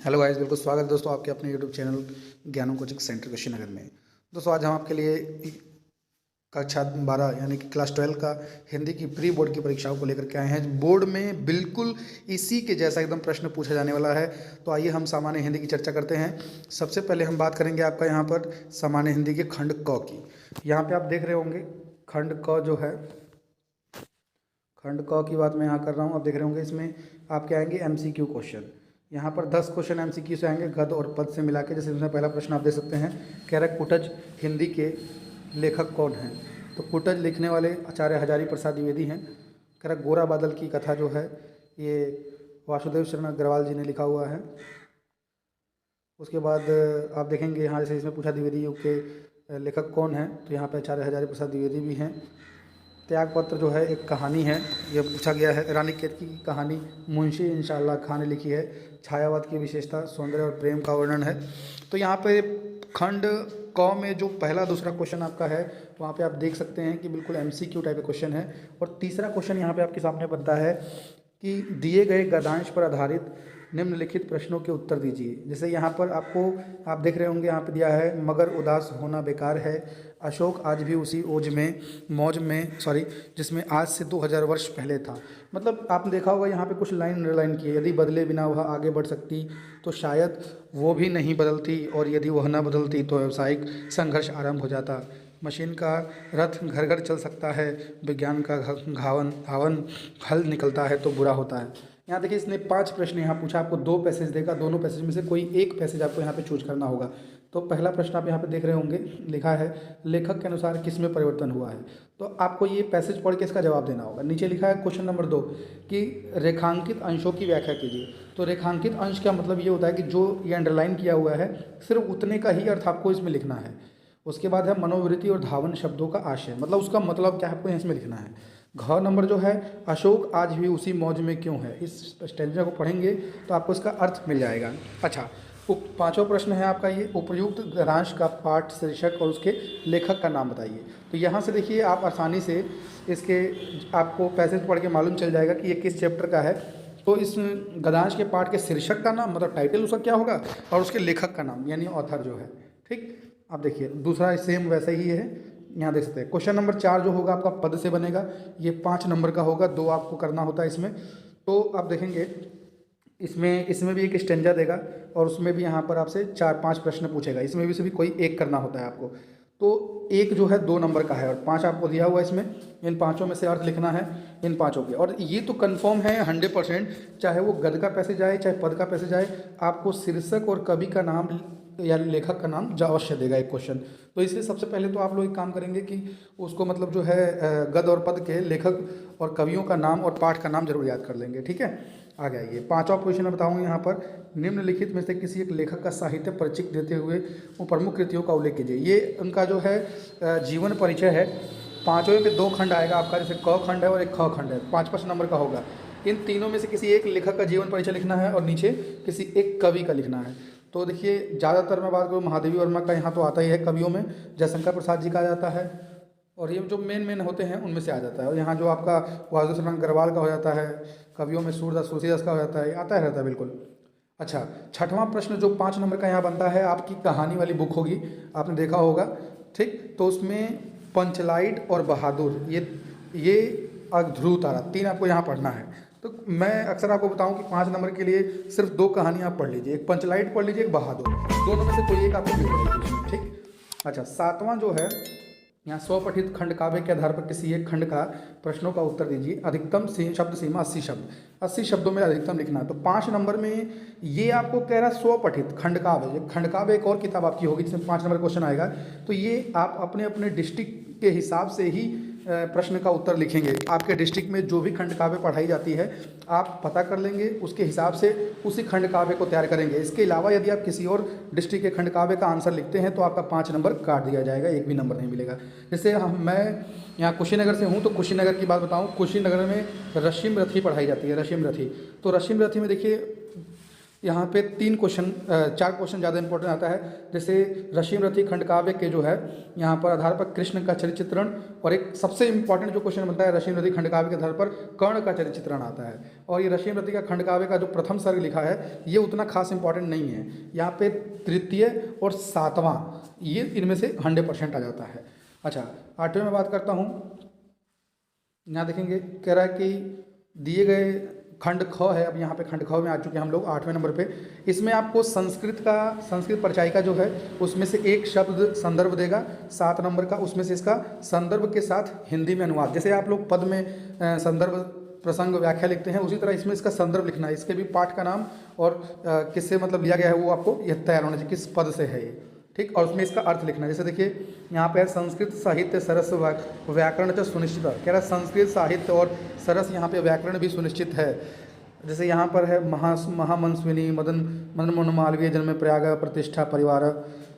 Hello guys, बिल्कुल स्वागत है दोस्तों आपके अपने यूट्यूब चैनल ज्ञानों कोचिंग सेंटर कुशीनगर में। दोस्तों आज हम आपके लिए कक्षा 12 यानी कि क्लास 12 का हिंदी की प्री बोर्ड की परीक्षाओं को लेकर के आए हैं। बोर्ड में बिल्कुल इसी के जैसा एकदम प्रश्न पूछा जाने वाला है। तो आइए हम सामान्य हिंदी की चर्चा करते हैं। सबसे पहले हम बात करेंगे आपका यहाँ पर सामान्य हिंदी के खंड क की। यहाँ पे आप देख रहे होंगे खंड क जो है, खंड क की बात मैं यहाँ कर रहा हूँ। आप देख रहे होंगे इसमें आपके आएंगे MCQ क्वेश्चन। यहाँ पर 10 क्वेश्चन MCQ से आएंगे गद्य और पद से मिला के। जैसे इसमें पहला प्रश्न आप देख सकते हैं, कह रहा है कुटज हिंदी के लेखक कौन हैं। तो कुटज लिखने वाले आचार्य हजारी प्रसाद द्विवेदी हैं। कह रहा गोरा बादल की कथा जो है ये वासुदेव शरण अग्रवाल जी ने लिखा हुआ है। उसके बाद आप देखेंगे यहाँ जैसे इसमें पूछा द्विवेदी युग के लेखक कौन हैं, तो यहाँ पर आचार्य हजारी प्रसाद द्विवेदी भी हैं। त्यागपत्र जो है एक कहानी है, ये पूछा गया है। रानी केतकी की कहानी मुंशी इंशाअल्लाह खान ने लिखी है। छायावाद की विशेषता सौंदर्य और प्रेम का वर्णन है। तो यहाँ पे खंड क में जो पहला दूसरा क्वेश्चन आपका है वहाँ पे आप देख सकते हैं कि बिल्कुल MCQ टाइप का क्वेश्चन है। और तीसरा क्वेश्चन यहाँ पे आपके सामने बनता है कि दिए गए गद्यांश पर आधारित निम्नलिखित प्रश्नों के उत्तर दीजिए। जैसे यहाँ पर आपको आप देख रहे होंगे यहाँ पे दिया है मगर उदास होना बेकार है, अशोक आज भी उसी मौज में जिसमें आज से 2000 वर्ष पहले था। मतलब आपने देखा होगा यहाँ पे कुछ लाइन अंडरलाइन की है। यदि बदले बिना वह आगे बढ़ सकती तो शायद वो भी नहीं बदलती, और यदि वह न बदलती तो व्यावसायिक संघर्ष आरंभ हो जाता। मशीन का रथ घर घर चल सकता है, विज्ञान का धावन हल निकलता है तो बुरा होता है। यहाँ देखिए इसने 5 प्रश्न यहाँ पूछा, आपको 2 पैसेज देगा, दोनों पैसेज में से कोई एक पैसेज आपको यहाँ पे चूज करना होगा। तो पहला प्रश्न आप यहाँ पे देख रहे होंगे लिखा है लेखक के अनुसार किस में परिवर्तन हुआ है। तो आपको ये पैसेज पढ़ के इसका जवाब देना होगा। नीचे लिखा है क्वेश्चन नंबर 2 कि रेखांकित अंशों की व्याख्या कीजिए। तो रेखांकित अंश का मतलब ये होता है कि जो ये अंडरलाइन किया हुआ है सिर्फ उतने का ही अर्थ आपको इसमें लिखना है। उसके बाद है मनोवृत्ति और धावन शब्दों का आशय, मतलब उसका मतलब क्या आपको इसमें लिखना है। घ नंबर जो है अशोक आज भी उसी मौज में क्यों है। इस स्टेंजा को पढ़ेंगे तो आपको इसका अर्थ मिल जाएगा। अच्छा, पांचवा प्रश्न है आपका ये उपयुक्त गद्यांश का पाठ शीर्षक और उसके लेखक का नाम बताइए। तो यहाँ से देखिए आप आसानी से इसके आपको पैसेज पढ़ के मालूम चल जाएगा कि ये किस चैप्टर का है। तो इस गद्यांश के पाठ के शीर्षक का नाम मतलब टाइटल उसका क्या होगा, और उसके लेखक का नाम यानी ऑथर जो है। ठीक, आप देखिए दूसरा सेम वैसे ही है। यहाँ देख सकते हैं क्वेश्चन नंबर 4 जो होगा आपका पद से बनेगा। ये 5 नंबर का होगा, 2 आपको करना होता है इसमें। तो आप देखेंगे इसमें भी एक स्टेंजा देगा और उसमें भी यहाँ पर आपसे 4-5 प्रश्न पूछेगा। इसमें भी से भी कोई एक करना होता है आपको। तो एक जो है 2 नंबर का है और 5 आपको दिया हुआ है इसमें। इन 5 में से अर्थ लिखना है इन 5 के। और ये तो कंफर्म है 100%, चाहे वो गद्य का पैसेज आए चाहे पद का पैसेज आए, आपको शीर्षक और कवि का नाम या लेखक का नाम अवश्य देगा एक क्वेश्चन। तो इसलिए सबसे पहले तो आप लोग एक काम करेंगे कि उसको मतलब जो है गद्य और पद के लेखक और कवियों का नाम और पाठ का नाम जरूर याद कर लेंगे। ठीक है, आ गया ये 5वां क्वेश्चन मैं बताऊँगा यहाँ पर। निम्नलिखित में से किसी एक लेखक का साहित्य परिचय देते हुए वो प्रमुख कृतियों का उल्लेख कीजिए। ये उनका जो है जीवन परिचय है। 5वें में 2 खंड आएगा आपका, जैसे क खंड है और एक ख खंड है, 5-5 नंबर का होगा। इन तीनों में से किसी एक लेखक का जीवन परिचय लिखना है और नीचे किसी एक कवि का लिखना है। तो देखिए ज़्यादातर मैं बात करूँ महादेवी वर्मा का, यहाँ तो आता ही है कवियों में। जयशंकर प्रसाद जी का आ जाता है, और ये जो मेन होते हैं उनमें से आ जाता है। और यहाँ जो आपका वासुदेव शरण अग्रवाल का हो जाता है, कवियों में सूरदास तुलसीदास का हो जाता है, आता रहता है बिल्कुल। अच्छा, 6वां प्रश्न जो 5 नंबर का यहाँ बनता है, आपकी कहानी वाली बुक होगी, आपने देखा होगा। ठीक, तो उसमें पंचलाइट और बहादुर ये ध्रुव तारा 3 आपको यहाँ पढ़ना है। तो मैं अक्सर आपको बताऊं कि 5 नंबर के लिए सिर्फ 2 कहानियाँ आप पढ़ लीजिए, एक पंचलाइट पढ़ लीजिए, एक बहादुर, दोनों में से कोई एक आपको मिल जाएगी। ठीक, अच्छा 7वां जो है यहाँ स्वपठित खंड काव्य के आधार पर किसी एक खंड का प्रश्नों का उत्तर दीजिए। अधिकतम शब्द सीमा 80 शब्द, 80 शब्दों में अधिकतम लिखना है। तो 5 नंबर में ये आपको कह रहा है स्वपठित खंड काव्य। ये खंड काव्य एक और किताब आपकी होगी जिसमें 5 नंबर क्वेश्चन आएगा। तो ये आप अपने अपने डिस्ट्रिक्ट के हिसाब से ही प्रश्न का उत्तर लिखेंगे। आपके डिस्ट्रिक्ट में जो भी खंड काव्य पढ़ाई जाती है आप पता कर लेंगे, उसके हिसाब से उसी खंड काव्य को तैयार करेंगे। इसके अलावा यदि आप किसी और डिस्ट्रिक्ट के खंड काव्य का आंसर लिखते हैं तो आपका 5 नंबर काट दिया जाएगा, एक भी नंबर नहीं मिलेगा। जैसे मैं यहाँ कुशीनगर से हूँ तो कुशीनगर की बात बताऊँ, कुशीनगर में रशिम रथी पढ़ाई जाती है, रशिम रथी। तो रशिम रथी में देखिए यहाँ पे 4 क्वेश्चन ज़्यादा इंपॉर्टेंट आता है। जैसे रशीम रथी खंड काव्य के जो है यहाँ पर आधार पर कृष्ण का चरित्र चित्रण, और एक सबसे इंपॉर्टेंट जो क्वेश्चन बनता है रशीम रथी खंड काव्य के आधार पर कर्ण का चरित्र चित्रण आता है। और ये रशीम रथी का खंड काव्य का जो प्रथम सर्ग लिखा है ये उतना खास इंपॉर्टेंट नहीं है, यहाँ पे तृतीय और सातवां ये इनमें से 100% आ जाता है। अच्छा, 8वें में बात करता हूँ। यहाँ देखेंगे कह रहा है कि दिए गए खंड ख है, अब यहाँ पे खंड ख में आ चुके हैं हम लोग 8वें नंबर पे। इसमें आपको संस्कृत परिचायिका जो है उसमें से एक शब्द संदर्भ देगा, 7 नंबर का, उसमें से इसका संदर्भ के साथ हिंदी में अनुवाद। जैसे आप लोग पद में संदर्भ प्रसंग व्याख्या लिखते हैं उसी तरह इसमें इसका संदर्भ लिखना है, इसके भी पाठ का नाम और किससे मतलब लिया गया है वो आपको यह तैयार होना चाहिए, किस पद से है ये, ठीक। और उसमें इसका अर्थ लिखना है। जैसे देखिए यहाँ पे है संस्कृत साहित्य सरस व्याकरण तो सुनिश्चित, कह रहा है संस्कृत साहित्य और सरस यहाँ पे व्याकरण भी सुनिश्चित है। जैसे यहाँ पर है महामनस्विनी मदन मोहन मालवीय जन्म प्रयाग प्रतिष्ठा परिवार,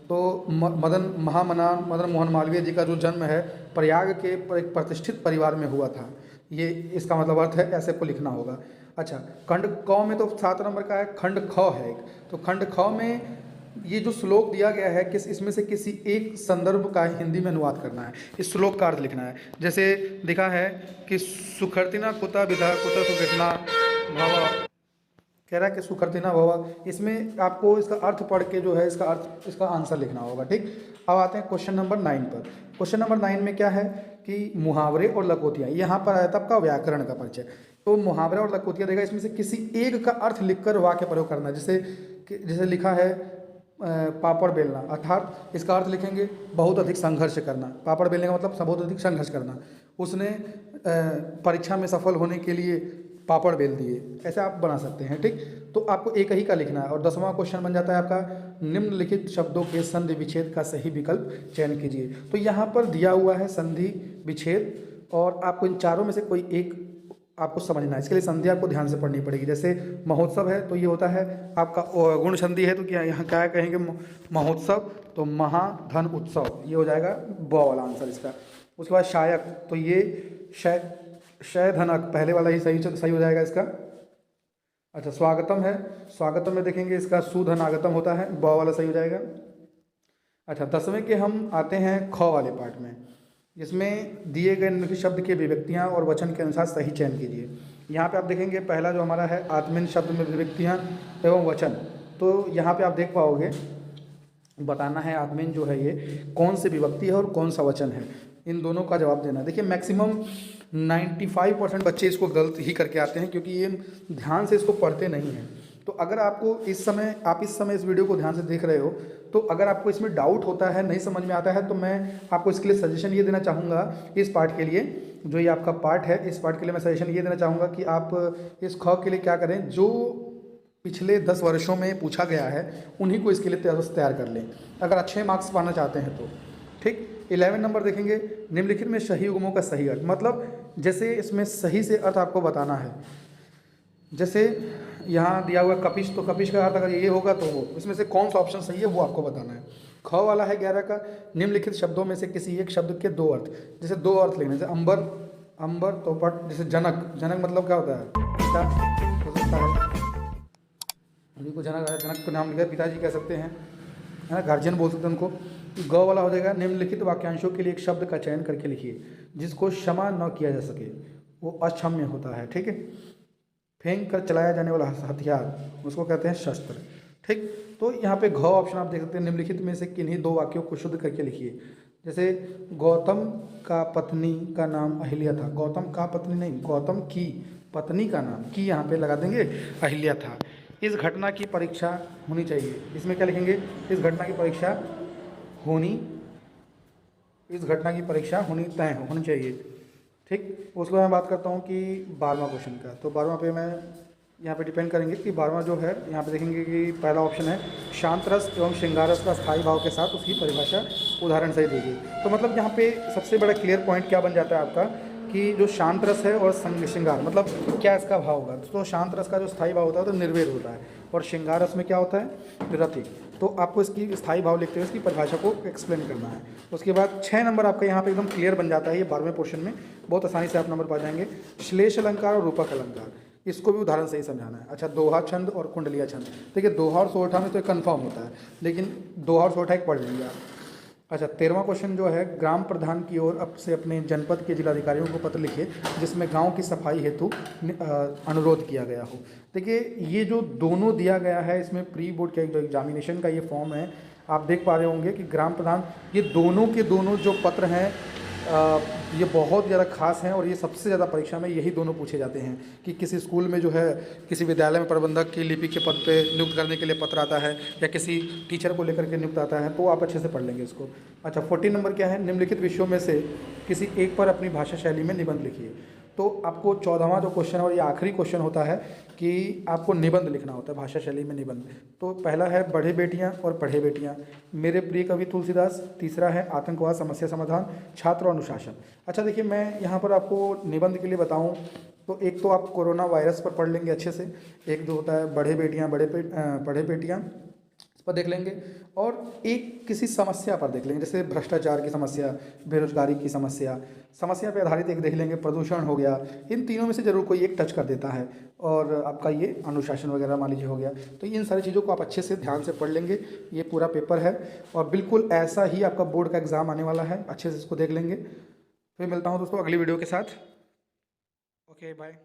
तो मदन मोहन मालवीय जी का जो जन्म है प्रयाग के एक प्रतिष्ठित परिवार में हुआ था, ये इसका मतलब अर्थ है, ऐसे को लिखना होगा। अच्छा, खंड क में तो 7 नंबर का है, खंड ख है एक, तो खंड ख में ये जो श्लोक दिया गया है इसमें से किसी एक संदर्भ का हिंदी में अनुवाद करना है, इस श्लोक का अर्थ लिखना है। जैसे लिखा है कि सुखर्तिना कुता विधा कुता सुघटना भवा, कह रहा है कि सुखर्तिना भवा, इसमें आपको इसका अर्थ पढ़ के जो है इसका अर्थ इसका आंसर लिखना होगा, ठीक। अब आते हैं क्वेश्चन नंबर 9 पर। क्वेश्चन नंबर 9 में क्या है कि मुहावरे और लकोतियाँ, यहाँ पर आया था आपका व्याकरण का परिचय। तो मुहावरे और लकोतियाँ देगा, इसमें से किसी एक का अर्थ लिखकर वाक्य प्रयोग करना। जैसे लिखा है पापड़ बेलना, अर्थात इसका अर्थ लिखेंगे बहुत अधिक संघर्ष करना। पापड़ बेलने का मतलब बहुत अधिक संघर्ष करना, उसने परीक्षा में सफल होने के लिए पापड़ बेल दिए, ऐसे आप बना सकते हैं, ठीक। तो आपको एक ही का लिखना है। और 10वां क्वेश्चन बन जाता है आपका निम्नलिखित शब्दों के संधि विच्छेद का सही विकल्प चयन कीजिए। तो यहाँ पर दिया हुआ है संधि विच्छेद, और आपको इन चारों में से कोई एक आपको समझना है। इसके लिए संधि आपको ध्यान से पढ़नी पड़ेगी। जैसे महोत्सव है तो ये होता है आपका गुण संधि है, तो क्या यहाँ क्या कहेंगे महोत्सव, तो महाधन उत्सव, ये हो जाएगा ब वाला आंसर इसका। उसके बाद शायक, तो ये शय धनक, पहले वाला ही सही हो जाएगा इसका। अच्छा, स्वागतम है, स्वागतम में देखेंगे इसका सुधनागतम होता है, ब वाला सही हो जाएगा। अच्छा, 10वें के हम आते हैं ख वाले पार्ट में, जिसमें दिए गए निम्नलिखित शब्द के विभक्तियाँ और वचन के अनुसार सही चयन कीजिए। यहाँ पे आप देखेंगे पहला जो हमारा है आत्मनिर्भर शब्द में विभक्तियाँ एवं वचन, तो यहाँ पे आप देख पाओगे बताना है आत्मनिर्भर जो है ये कौन सी विभक्ति है और कौन सा वचन है, इन दोनों का जवाब देना। देखिए मैक्सिमम 95% बच्चे इसको गलत ही करके आते हैं, क्योंकि ये ध्यान से इसको पढ़ते नहीं हैं। तो अगर आपको इस समय इस वीडियो को ध्यान से देख रहे हो, तो अगर आपको इसमें डाउट होता है, नहीं समझ में आता है, तो मैं आपको इसके लिए सजेशन ये देना चाहूँगा, इस पार्ट के लिए जो ये आपका पार्ट है, इस पार्ट के लिए मैं सजेशन ये देना चाहूँगा कि आप इस ख के लिए क्या करें, जो पिछले 10 वर्षों में पूछा गया है उन्हीं को इसके लिए तैयार कर लें, अगर अच्छे मार्क्स पाना चाहते हैं तो, ठीक। 11 नंबर देखेंगे निम्नलिखित में सही युग्मों का सही अर्थ, मतलब जैसे इसमें सही से अर्थ आपको बताना है। जैसे यहाँ दिया हुआ कपिश, तो कपिश का अर्थ अगर ये होगा तो वो, इसमें से कौन सा ऑप्शन सही है वो आपको बताना है। ख वाला है 11 का, निम्नलिखित शब्दों में से किसी एक शब्द के 2 अर्थ, जैसे 2 अर्थ लेने, जैसे अंबर तो पट, जैसे जनक मतलब क्या होता है, पिता हो सकता है, उन्हीं को जनक का नाम लिखा, पिताजी कह सकते हैं, है ना, गार्जियन बोल सकते हैं उनको। ग वाला हो जाएगा निम्नलिखित वाक्यांशों के लिए एक शब्द का चयन करके लिखिए जिसको क्षमा न किया जा सके, वो अक्षम्य होता है, ठीक है। फेंक कर चलाया जाने वाला हथियार उसको कहते हैं शस्त्र, ठीक। तो यहाँ पे घ ऑप्शन आप देख सकते हैं, निम्नलिखित में से किन्हीं 2 वाक्यों को शुद्ध करके लिखिए। जैसे गौतम का पत्नी का नाम अहिल्या था, गौतम का पत्नी नहीं, गौतम की पत्नी का नाम, की यहाँ पे लगा देंगे, अहिल्या था। इस घटना की परीक्षा होनी चाहिए, इसमें क्या लिखेंगे, इस घटना की परीक्षा होनी तय होनी चाहिए, ठीक। उसको मैं बात करता हूँ कि 12वां क्वेश्चन का, तो 12वां पे मैं यहाँ पे डिपेंड करेंगे कि 12वां जो है यहाँ पे देखेंगे कि पहला ऑप्शन है शांत रस एवं श्रृंगार रस का स्थायी भाव के साथ उसकी परिभाषा उदाहरण सही दीजिए। तो मतलब यहाँ पे सबसे बड़ा क्लियर पॉइंट क्या बन जाता है आपका कि जो शांत रस है और श्रृंगार मतलब क्या इसका भाव होगा। तो शांत रस का जो स्थायी भाव होता है तो निर्वेद होता है, और श्रृंगार रस में क्या होता है, रति। तो आपको इसकी स्थायी भाव लिखते हुए इसकी परिभाषा को एक्सप्लेन करना है। उसके बाद 6 नंबर आपका यहाँ पे एकदम क्लियर बन जाता है, ये 12वें पोर्शन में बहुत आसानी से आप नंबर पा जाएंगे। श्लेष अलंकार और रूपक अलंकार, इसको भी उदाहरण से ही समझाना है। अच्छा, दोहा छंद और कुंडलिया छंद, देखिए दोहा और सोरठा में तो एक कन्फर्म होता है, लेकिन दोहा और सोरठा एक पढ़ लीजिए आप। अच्छा, 13वां क्वेश्चन जो है, ग्राम प्रधान की ओर अब से अपने जनपद के जिलाधिकारियों को पत्र लिखे जिसमें गांव की सफाई हेतु अनुरोध किया गया हो। देखिए ये जो दोनों दिया गया है, इसमें प्री बोर्ड का जो एग्जामिनेशन का ये फॉर्म है, आप देख पा रहे होंगे कि ग्राम प्रधान, ये दोनों के दोनों जो पत्र हैं ये बहुत ज़्यादा खास हैं और ये सबसे ज़्यादा परीक्षा में यही दोनों पूछे जाते हैं कि किसी स्कूल में जो है, किसी विद्यालय में प्रबंधक की लिपि के पद पे नियुक्त करने के लिए पत्र आता है या किसी टीचर को लेकर के नियुक्त आता है, तो आप अच्छे से पढ़ लेंगे इसको। अच्छा, 14 नंबर क्या है, निम्नलिखित विषयों में से किसी एक पर अपनी भाषा शैली में निबंध लिखिए। तो आपको 14वां जो क्वेश्चन है और ये आखिरी क्वेश्चन होता है कि आपको निबंध लिखना होता है, भाषा शैली में निबंध। तो पहला है बढ़े बेटियां और पढ़े बेटियां, मेरे प्रिय कवि तुलसीदास। तीसरा है आतंकवाद समस्या समाधान, छात्र और अनुशासन। अच्छा देखिए, मैं यहाँ पर आपको निबंध के लिए बताऊँ तो एक तो आप कोरोना वायरस पर पढ़ लेंगे अच्छे से, एक जो होता है बढ़े बेटियाँ पढ़े बेटियाँ पर देख लेंगे, और एक किसी समस्या पर देख लेंगे, जैसे भ्रष्टाचार की समस्या, बेरोजगारी की समस्या, समस्या पे आधारित एक देख लेंगे, प्रदूषण हो गया। इन तीनों में से जरूर कोई एक टच कर देता है, और आपका ये अनुशासन वगैरह मान लीजिए हो गया। तो इन सारी चीज़ों को आप अच्छे से ध्यान से पढ़ लेंगे, ये पूरा पेपर है और बिल्कुल ऐसा ही आपका बोर्ड का एग्ज़ाम आने वाला है, अच्छे से इसको देख लेंगे। फिर मिलता हूँ दोस्तों अगली वीडियो के साथ। Okay, bye.